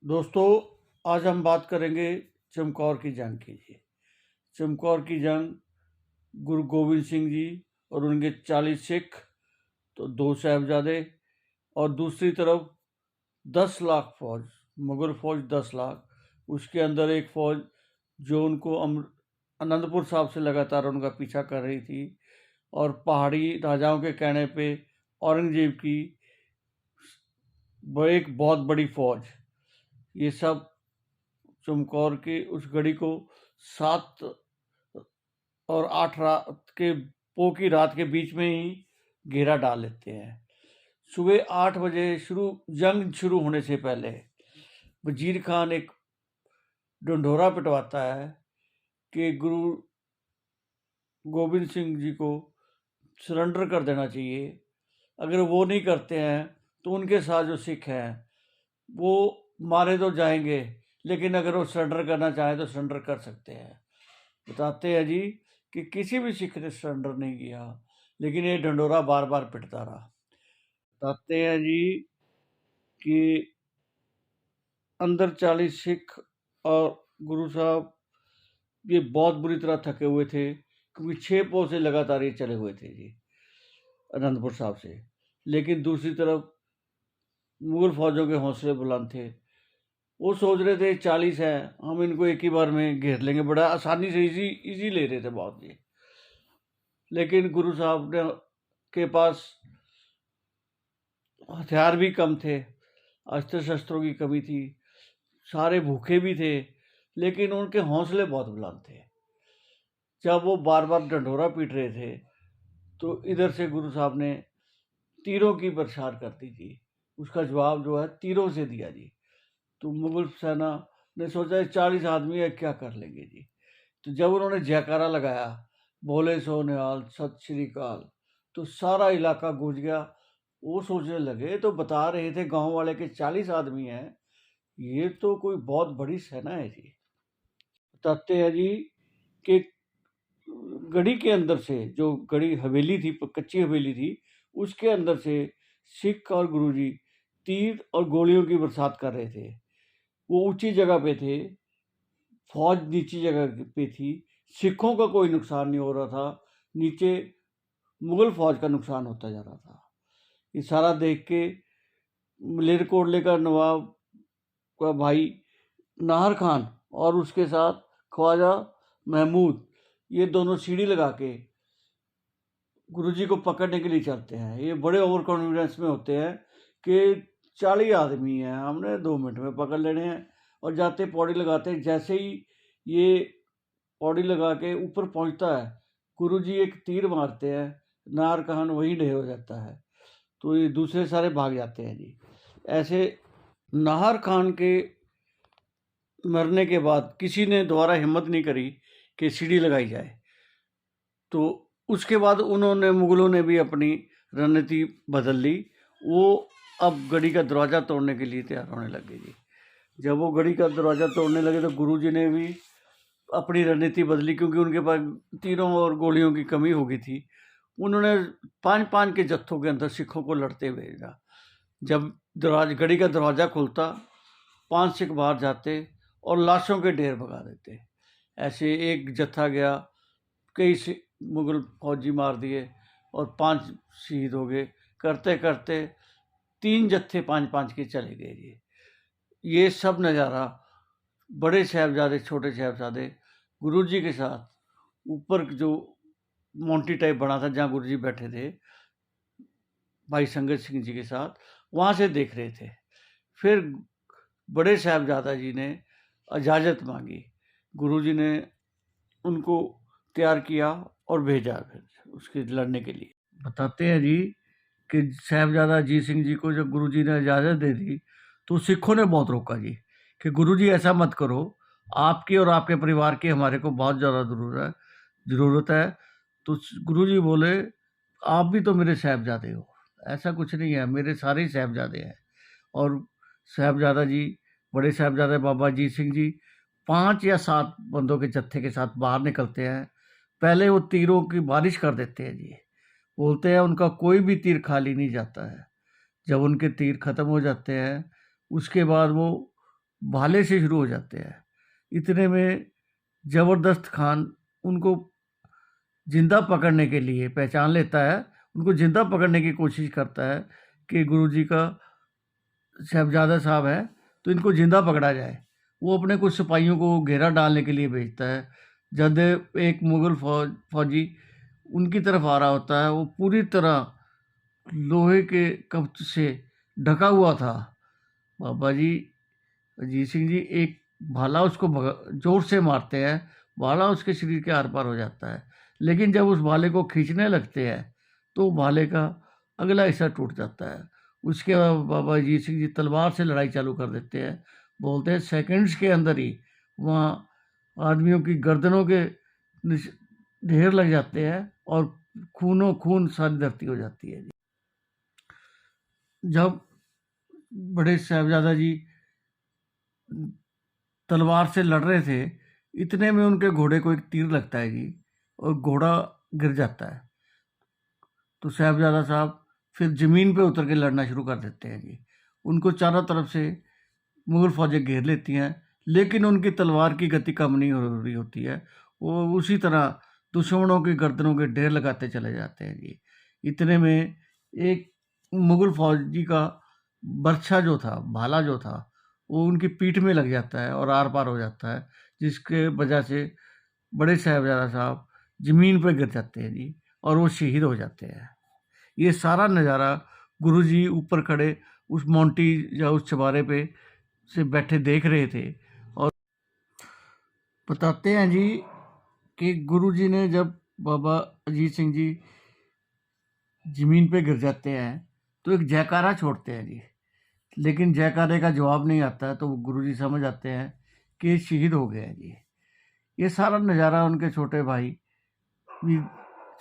दोस्तों, आज हम बात करेंगे चमकौर की जंग की जी। चमकौर की जंग गुरु गोविंद सिंह जी और उनके 40 सिख, तो 2 साहिबजादे, और दूसरी तरफ 10 लाख फौज, मुगल फौज 10 लाख, उसके अंदर एक फौज जो उनको आनंदपुर साहब से लगातार उनका पीछा कर रही थी, और पहाड़ी राजाओं के कहने पे औरंगजेब की एक बहुत बड़ी फौज। ये सब चमकौर की उस गढ़ी को 7 और 8 रात के पो की रात के बीच में ही घेरा डाल लेते हैं। सुबह 8 बजे जंग शुरू होने से पहले वजीर खान एक ढंढोरा पिटवाता है कि गुरु गोविंद सिंह जी को सरेंडर कर देना चाहिए। अगर वो नहीं करते हैं तो उनके साथ जो सिख हैं वो मारे तो जाएंगे, लेकिन अगर वो सरेंडर करना चाहें तो सरेंडर कर सकते हैं। बताते हैं जी कि किसी भी सिख ने सरेंडर नहीं किया, लेकिन ये ढंढोरा बार बार पिटता रहा। बताते हैं जी कि अंदर 40 सिख और गुरु साहब ये बहुत बुरी तरह थके हुए थे, क्योंकि 6 पौ से लगातार ये चले हुए थे जी आनंदपुर साहब से। लेकिन दूसरी तरफ मुगल फौजों के हौसले बुलंद थे। वो सोच रहे थे 40 हैं, हम इनको एक ही बार में घेर लेंगे, बड़ा आसानी से इजी ले रहे थे बहुत जी। लेकिन गुरु साहब ने के पास हथियार भी कम थे, अस्त्र शस्त्रों की कमी थी, सारे भूखे भी थे, लेकिन उनके हौसले बहुत बुलंद थे। जब वो बार बार ढंढोरा पीट रहे थे तो इधर से गुरु साहब ने तीरों की बरसात कर दी थी। उसका जवाब जो है तीरों से दिया जी। तो मुगल सेना ने सोचा 40 आदमी है, क्या कर लेंगे जी। तो जब उन्होंने जयकारा लगाया, बोले सो निहाल सत श्री अकाल, तो सारा इलाका गूंज गया। वो सोचने लगे, तो बता रहे थे गांव वाले के 40 आदमी हैं, ये तो कोई बहुत बड़ी सेना है जी। बताते हैं जी कि गढ़ी के अंदर से, जो गढ़ी हवेली थी, कच्ची हवेली थी, उसके अंदर से सिख और गुरुजी तीर और गोलियों की बरसात कर रहे थे। वो ऊंची जगह पे थे, फौज नीची जगह पे थी, सिखों का कोई नुकसान नहीं हो रहा था, नीचे मुगल फौज का नुकसान होता जा रहा था। ये सारा देख के मलेरकोटले का नवाब का भाई नाहर खान और उसके साथ ख्वाजा महमूद, ये दोनों सीढ़ी लगा के गुरुजी को पकड़ने के लिए चलते हैं। ये बड़े ओवर कॉन्फिडेंस में होते हैं कि 40 आदमी हैं, हमने 2 मिनट में पकड़ लेने हैं, और जाते पौड़ी लगाते हैं। जैसे ही ये पौड़ी लगा के ऊपर पहुंचता है, गुरुजी एक तीर मारते हैं, नाहर खान वहीं ढेर हो जाता है। तो ये दूसरे सारे भाग जाते हैं जी। ऐसे नाहर खान के मरने के बाद किसी ने दोबारा हिम्मत नहीं करी कि सीढ़ी लगाई जाए। तो उसके बाद उन्होंने, मुगलों ने भी अपनी रणनीति बदल ली। वो अब गढ़ी का दरवाज़ा तोड़ने के लिए तैयार होने लगे जी। जब वो गढ़ी का दरवाज़ा तोड़ने लगे तो गुरुजी ने भी अपनी रणनीति बदली, क्योंकि उनके पास तीरों और गोलियों की कमी हो गई थी। उन्होंने 5-5 के जत्थों के अंदर सिखों को लड़ते हुए भेजा। जब गढ़ी का दरवाज़ा खुलता, 5 सिख बाहर जाते और लाशों के ढेर भगा देते। ऐसे एक जत्था गया, कई मुगल फौजी मार दिए और 5 शहीद हो गए। करते करते 3 जत्थे 5-5 के चले गए जी। ये सब नज़ारा बड़े साहिबजादे, छोटे साहिबजादे गुरुजी के साथ ऊपर जो मोंटी टाइप बना था, जहाँ गुरुजी बैठे थे भाई संगत सिंह जी के साथ, वहाँ से देख रहे थे। फिर बड़े साहिबजादा जी ने इजाज़त मांगी, गुरुजी ने उनको तैयार किया और भेजा फिर उसके लड़ने के लिए। बताते हैं जी कि साहिबजादा अजीत सिंह जी को जब गुरुजी ने इजाज़त दे दी, तो सिखों ने बहुत रोका जी कि गुरुजी ऐसा मत करो, आपकी और आपके परिवार की हमारे को बहुत ज़्यादा ज़रूरत है। तो गुरुजी बोले, आप भी तो मेरे साहिबजादे हो, ऐसा कुछ नहीं है, मेरे सारे ही साहिबजादे हैं। और साहिबजादा जी, बड़े साहिबजादे बाबा अजीत सिंह जी 5 या 7 बंदों के जत्थे के साथ बाहर निकलते हैं। पहले वो तीरों की बारिश कर देते हैं जी। बोलते हैं उनका कोई भी तीर खाली नहीं जाता है। जब उनके तीर खत्म हो जाते हैं, उसके बाद वो भाले से शुरू हो जाते हैं। इतने में ज़बरदस्त खान उनको जिंदा पकड़ने के लिए पहचान लेता है, उनको जिंदा पकड़ने की कोशिश करता है कि गुरुजी का साहबजादा साहब है तो इनको जिंदा पकड़ा जाए। वो अपने कुछ सिपाहियों को घेरा डालने के लिए भेजता है। जब एक मुगल फौजी उनकी तरफ आ रहा होता है, वो पूरी तरह लोहे के कवच से ढका हुआ था। बाबा जी अजीत सिंह जी एक भाला उसको जोर से मारते हैं, भाला उसके शरीर के आर पार हो जाता है। लेकिन जब उस भाले को खींचने लगते हैं तो भाले का अगला हिस्सा टूट जाता है। उसके बाद बाबा अजीत सिंह जी तलवार से लड़ाई चालू कर देते हैं। बोलते हैं सेकंड्स के अंदर ही वहाँ आदमियों की गर्दनों के ढेर लग जाते हैं और खूनों खून सारी धरती हो जाती है। जब बड़े साहबजादा जी तलवार से लड़ रहे थे, इतने में उनके घोड़े को एक तीर लगता है जी, और घोड़ा गिर जाता है। तो साहबजादा साहब फिर ज़मीन पे उतर के लड़ना शुरू कर देते हैं जी। उनको चारों तरफ से मुग़ल फ़ौजें घेर लेती हैं, लेकिन उनकी तलवार की गति कम नहीं हो रही होती है। वो उसी तरह दुश्मनों की गर्दनों के ढेर लगाते चले जाते हैं जी। इतने में एक मुग़ल फ़ौजी का बर्छा जो था, भाला जो था, वो उनकी पीठ में लग जाता है और आर-पार हो जाता है, जिसके वजह से बड़े साहबजादा साहब ज़मीन पे गिर जाते हैं जी और वो शहीद हो जाते हैं। ये सारा नज़ारा गुरुजी ऊपर खड़े उस मोंटी या उस चबारे पे से बैठे देख रहे थे और बताते हैं जी कि गुरुजी ने जब बाबा अजीत सिंह जी ज़मीन पे गिर जाते हैं तो एक जयकारा छोड़ते हैं जी। लेकिन जयकारे का जवाब नहीं आता है, तो गुरुजी समझ आते हैं कि ये शहीद हो गए हैं जी। ये सारा नज़ारा उनके छोटे भाई भी,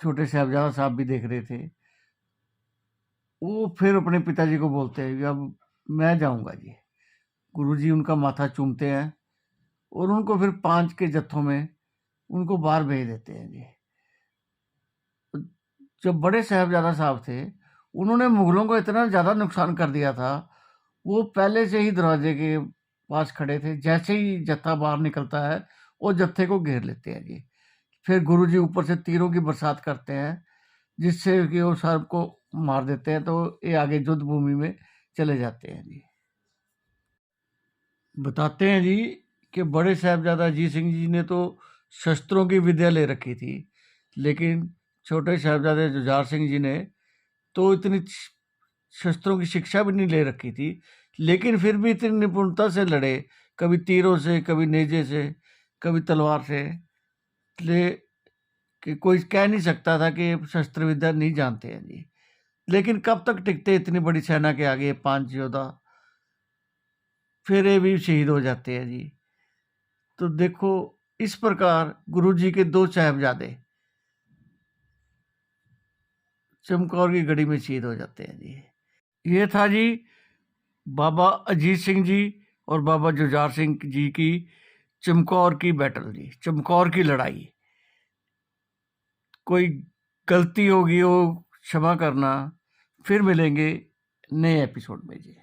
छोटे साहबजादा साहब भी देख रहे थे। वो फिर अपने पिताजी को बोलते हैं कि अब मैं जाऊंगा जी। गुरुजी उनका माथा चूमते हैं और उनको फिर 5 के जत्थों में उनको बाहर भेज देते हैं जी। जब बड़े साहबजादा साहब थे, उन्होंने मुगलों को इतना ज़्यादा नुकसान कर दिया था, वो पहले से ही दरवाजे के पास खड़े थे। जैसे ही जत्था बाहर निकलता है, वो जत्थे को घेर लेते हैं जी। फिर गुरुजी ऊपर से तीरों की बरसात करते हैं, जिससे कि वो सबको मार देते हैं, तो ये आगे युद्ध भूमि में चले जाते हैं जी। बताते हैं जी कि बड़े साहबजादा अजीत सिंह जी ने तो शस्त्रों की विद्या ले रखी थी, लेकिन छोटे साहबजादे जुझार सिंह जी ने तो इतनी शस्त्रों की शिक्षा भी नहीं ले रखी थी, लेकिन फिर भी इतनी निपुणता से लड़े, कभी तीरों से, कभी नेजे से, कभी तलवार से, इसलिए कि कोई कह नहीं सकता था कि शस्त्र विद्या नहीं जानते हैं जी। लेकिन कब तक टिकते इतनी बड़ी सेना के आगे 5 योद्धा, फिर ये भी शहीद हो जाते हैं जी। तो देखो, इस प्रकार गुरुजी के 2 साहबजादे चमकौर की गढ़ी में शहीद हो जाते हैं जी। ये था जी बाबा अजीत सिंह जी और बाबा जुझार सिंह जी की चमकौर की बैटल जी, चमकौर की लड़ाई। कोई गलती होगी हो क्षमा करना। फिर मिलेंगे नए एपिसोड में जी।